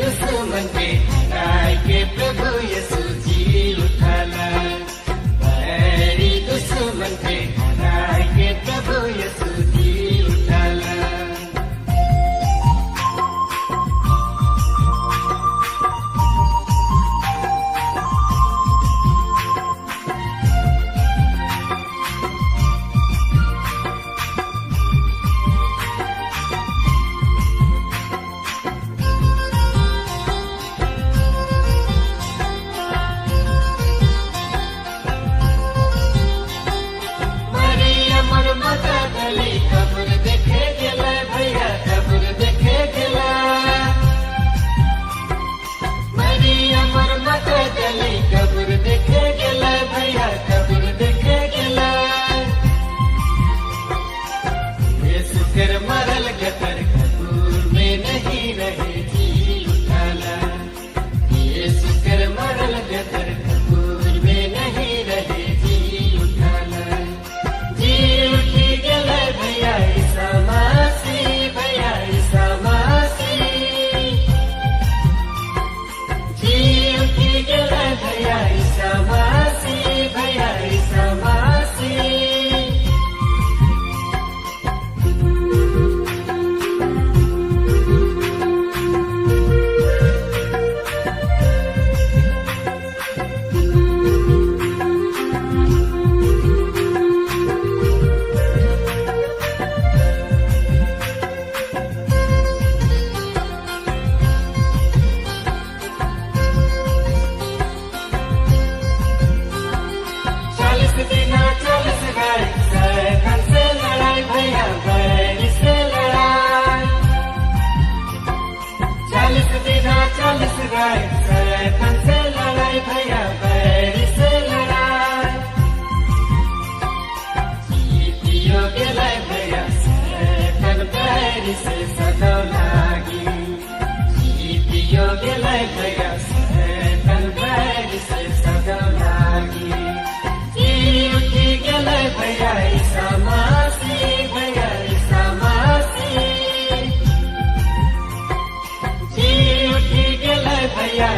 दुश्मन के हराय के प्रभु यीशु जी उठाला। बैरी दुश्मन के हराय के प्रभु यीशु जी उठाला। कब्र देखे गेला भैया, कब्र देखे गेला। मरियम और माता गली कब्र देखे गेला भैया, कब्र देखे गेला। यीशु कर मरल गतर कब्र में नहीं रहे जी उठाला। यीशु कर मरल गतर कब्र में नहीं रहे जी उठाला। जी उठी गेला भैया ईसा मसीह, भैया ईसा मसीह। जी उठी गेला भैया ईसा मसीह, भैया ईसा मसीह। शैतान से लड़ाई भैया, बैरी से लड़ाई। जीतियो गेला भैया शैतान बैरी से सदौ लागी। जीतियो गेला भैया शैतान बैरी से सदौ लागी। जी उठी गेला भैया ईसा मसीह, भैया ईसा मसीह। जी उठी गेला भैया